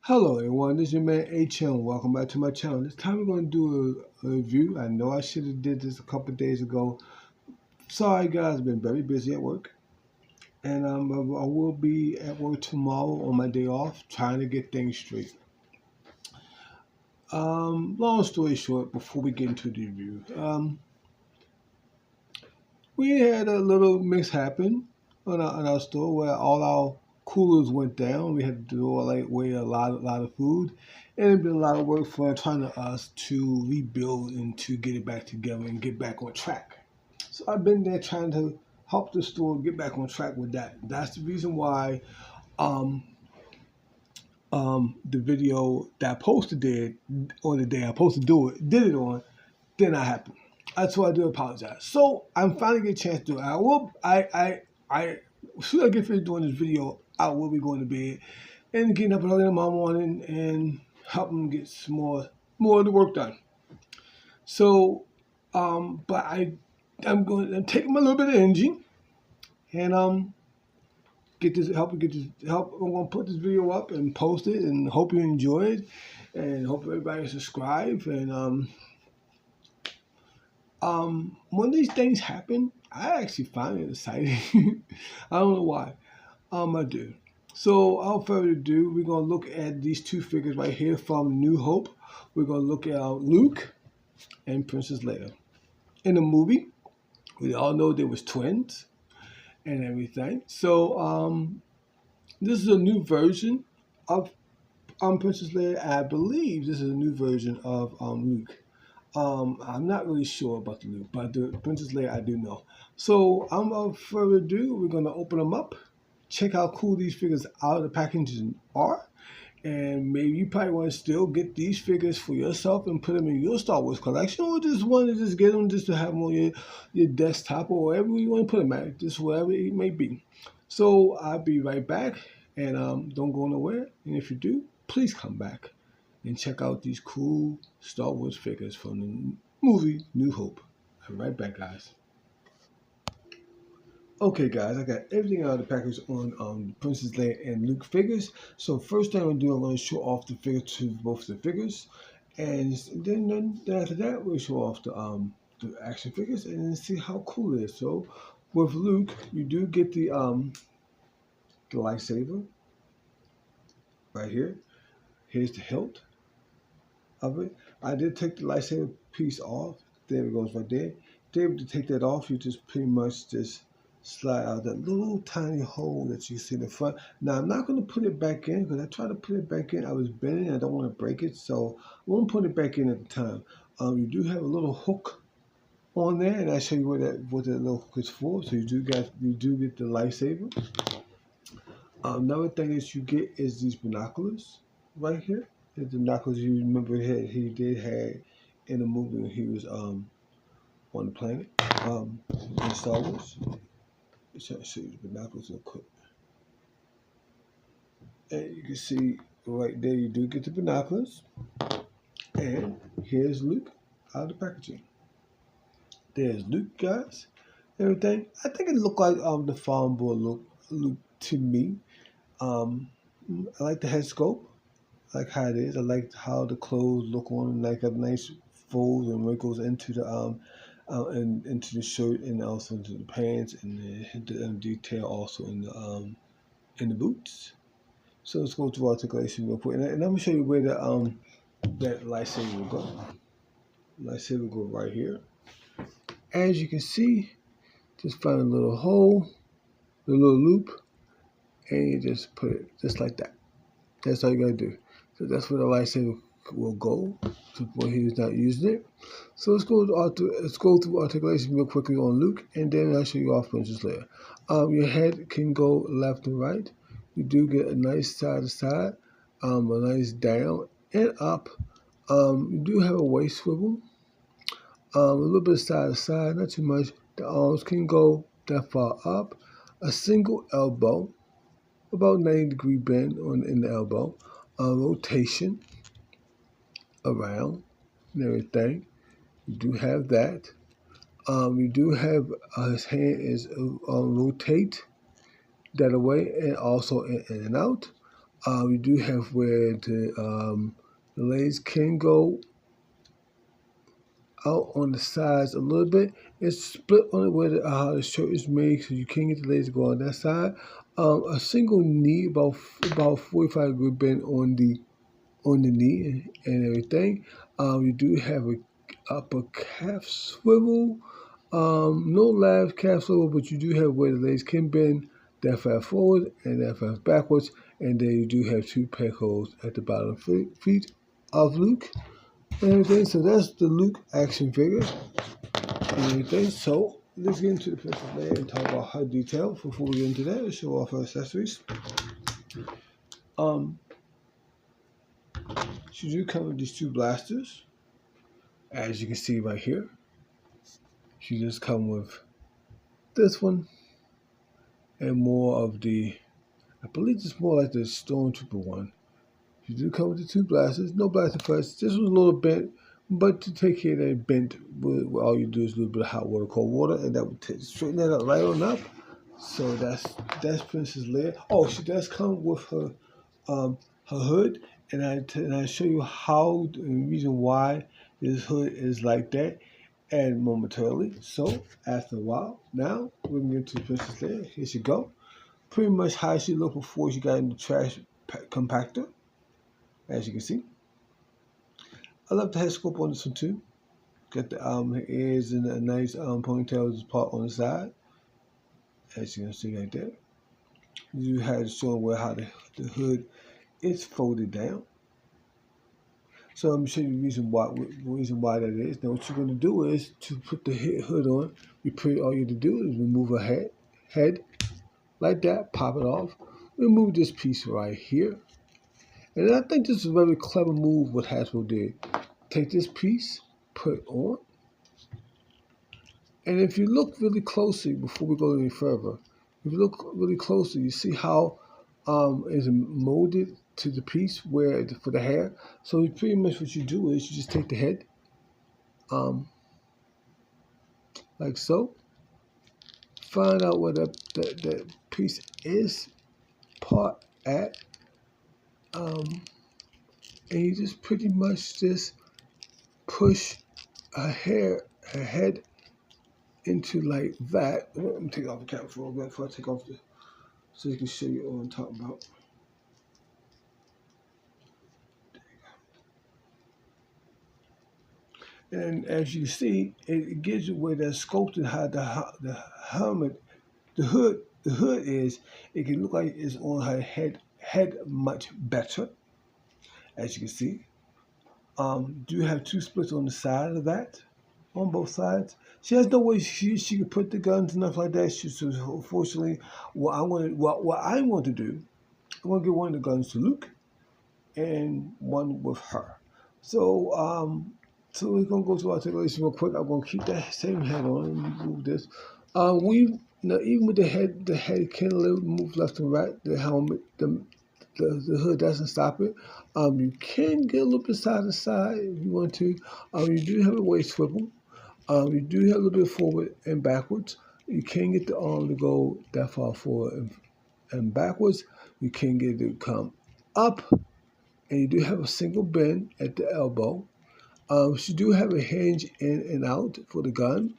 Hello everyone, this is your man HM. Welcome back to my channel. This time we're going to do a review. I know I should have did this a couple days ago. Sorry guys, I've been very busy at work. And I will be at work tomorrow on my day off, trying to get things straight. Long story short, before we get into the review, we had a little mishap in our store where all our coolers went down. We had to do away a lot of food, and it's been a lot of work for trying to us to rebuild and to get it back together and get back on track. So I've been there trying to help the store get back on track with that. That's the reason why um, the video that I posted did, or the day I posted did it on, did not happen. That's why I do apologize. So I'm finally getting a chance to do it. As soon as I get finished doing this video, I will be going to bed and getting up early in the morning and helping get some more of the work done. So, but I'm taking my little bit of energy and get this help. I'm gonna put this video up and post it, and hope you enjoy it, and hope everybody subscribe. And when these things happen, I actually find it exciting. I don't know why. I do. So, without further ado, we're gonna look at these two figures right here from New Hope. We're gonna look at Luke and Princess Leia. In the movie, we all know they was twins and everything. So, this is a new version of Princess Leia. I believe this is a new version of Luke. I'm not really sure about the Luke, but the Princess Leia I do know. So, without further ado, we're gonna open them up, check how cool these figures out of the packaging are, and maybe you probably want to still get these figures for yourself and put them in your Star Wars collection, or just want to just get them just to have them on your desktop or wherever you want to put them at, just wherever it may be. So I'll be right back, and don't go nowhere. And if you do, please come back and check out these cool Star Wars figures from the movie New Hope. I'll be right back, guys. Okay, guys, I got everything out of the package on Princess Leia and Luke figures. So first thing I'm gonna do, I'm gonna show off the figure to both the figures, and then after that we'll show off the action figures and see how cool it is. So with Luke, you do get the lightsaber right here. Here's the hilt of it. I did take the lightsaber piece off. There it goes right there. To be able to take that off, you just pretty much just slide out that little tiny hole that you see in the front. Now I'm not going to put it back in because I tried to put it back in. I was bending and I don't want to break it, so I won't put it back in at the time. You do have a little hook on there, and I'll show you what that little hook is for. So you do get the lightsaber. Another thing that you get is these binoculars right here. The binoculars you remember he did have in the movie when he was on the planet in Star Wars. Let's show you the binoculars real quick. And you can see right there you do get the binoculars. And here's Luke out of the packaging. There's Luke, guys. Everything. I think it looked like the farm boy Luke to me. I like the head sculpt. I like how it is. I like how the clothes look on him, like a nice folds and wrinkles into the and into the shirt, and also into the pants, and the detail also in the boots. So let's go through articulation real quick, and I'm gonna show you where that lightsaber will go. Lightsaber will go right here. As you can see, just find a little hole, a little loop, and you just put it just like that. That's all you gotta do. So that's where the lightsaber will go when he's not using it. So let's go through articulation real quickly on Luke, and then I'll show you off Princess Leia. Your head can go left and right. You do get a nice side to side, a nice down and up. You do have a waist swivel, a little bit side to side, not too much. The arms can go that far up. A single elbow, about 90-degree bend in the elbow. Rotation around and everything. You do have that. You do have his hand is rotate that away and also in and out. We do have where the legs can go out on the sides a little bit. It's split on it where the shirt is made, so you can get the legs to go on that side. A single knee, about 45-degree bend on the knee and everything. You do have a upper calf swivel. No live calf swivel, but you do have where the legs can bend that far forward and that far backwards, and then you do have two peg holes at the bottom feet of Luke and everything. So that's the Luke action figure and everything. So let's get into the Princess Leia and talk about her detail. Before we get into that, let's show off her accessories. She do come with these two blasters, as you can see right here. She just come with this one and more of the, I believe it's more like the Stormtrooper one. She do come with the two blasters. No blaster first. This was a little bent, but to take care of that bent, all you do is a little bit of hot water, cold water, and that would straighten that up right on up. So that's Princess Leia. Oh, she does come with her hood, and I show you how the reason why this hood is like that, and momentarily. So after a while, now we're gonna get to Princess Leia. Here she go. Pretty much how she looked before she got in the trash compactor, as you can see. I love the head sculpt on this one too. Got the her ears and a nice ponytail part on the side, as you can see right there. You had to show where how the hood is folded down. So I'm gonna show you the reason why that is. Now what you're gonna do is to put the hood on. All you have to do is remove a head like that, pop it off. Remove this piece right here. And I think this is a very clever move what Hasbro did. Take this piece, put it on. And if you look really closely, before we go any further, if you look really closely, you see how it's molded to the piece for the hair. So pretty much what you do is you just take the head, like so. Find out where that piece is part at, and you just pretty much just push her head into like that. Let me take off the cap for a bit before I take off so you can show you what I'm talking about. And as you see, it gives you where that sculpted how the helmet, the hood is. It can look like it's on her head much better, as you can see. Do have two splits on the side of that, on both sides. She has no way she can put the guns and stuff like that. So unfortunately, what I want to do, I'm gonna give one of the guns to Luke, and one with her. So so we're gonna go to articulation real quick. I'm gonna keep that same head on and move this. Even with the head can move left and right. The helmet, the hood doesn't stop it. You can get a little bit side to side if you want to. You do have a waist swivel. You do have a little bit forward and backwards. You can get the arm to go that far forward and backwards. You can get it to come up, and you do have a single bend at the elbow. She do have a hinge in and out for the gun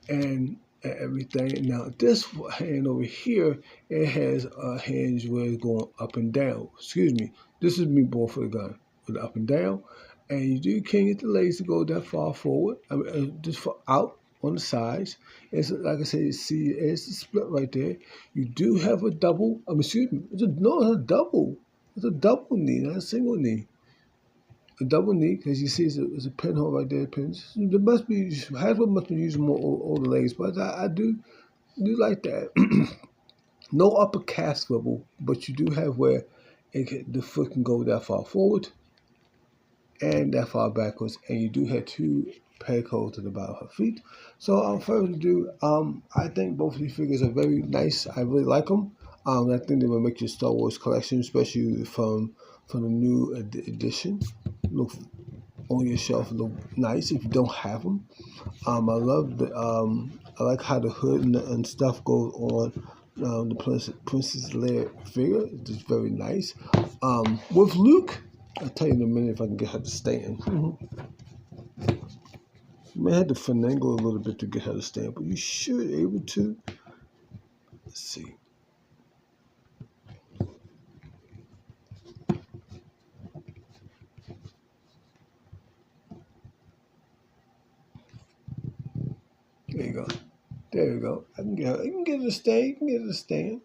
and everything. Now this hand over here, it has a hinge where it's going up and down. Excuse me. This is me born for the gun with the up and down. And you can't get the legs to go that far forward. I mean, just for out on the sides. It's like I said, you see, it's a split right there. You do have a double. Excuse me. It's a double. It's a double knee, not a single knee. A double knee, because you see there's a pinhole right there. There must be Hasbro must be using more older legs, but I do like that. No upper calf swivel, but you do have where the foot can go that far forward and that far backwards, and you do have two peg holes to the bottom of her feet. So without further ado, I think both of these figures are very nice. I really like them. I think they will make your Star Wars collection, especially from the new edition, look on your shelf, look nice if you don't have them. I love I like how the hood and stuff goes on the Princess Leia figure. It's just very nice. With Luke, I'll tell you in a minute if I can get her to stand. You may have to finagle a little bit to get her to stand, but you should be able to. Let's see. There you go. There you go. I can get her. You can get her to stand. You can get her to stand.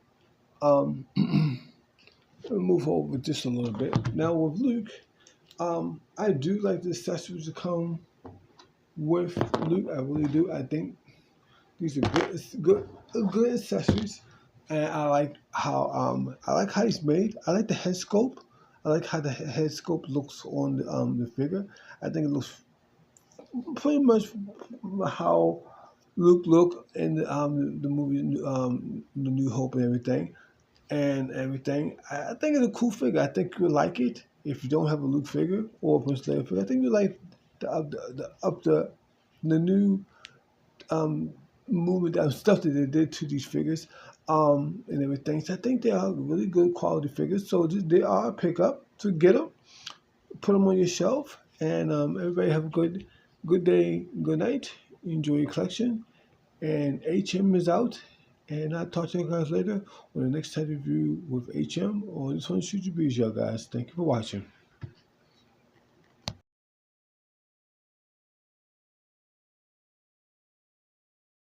Let me move over just a little bit. Now with Luke, I do like the accessories to come with Luke. I really do. I think these are good accessories, and I like how he's made. I like the head sculpt. I like how the head sculpt looks on the figure. I think it looks pretty much how Luke looked in the movie The New Hope and everything. I think it's a cool figure. I think you'll like it if you don't have a Luke figure or a Prince Leia figure. I think you like the new movement stuff that they did to these figures and everything. So I think they are really good quality figures. So they are a pickup to get them, put them on your shelf, and everybody have a good day, good night. Enjoy your collection. And HM is out. And I'll talk to you guys later on the next time review with HM on this one Shoot Your Breeze, y'all guys. Thank you for watching.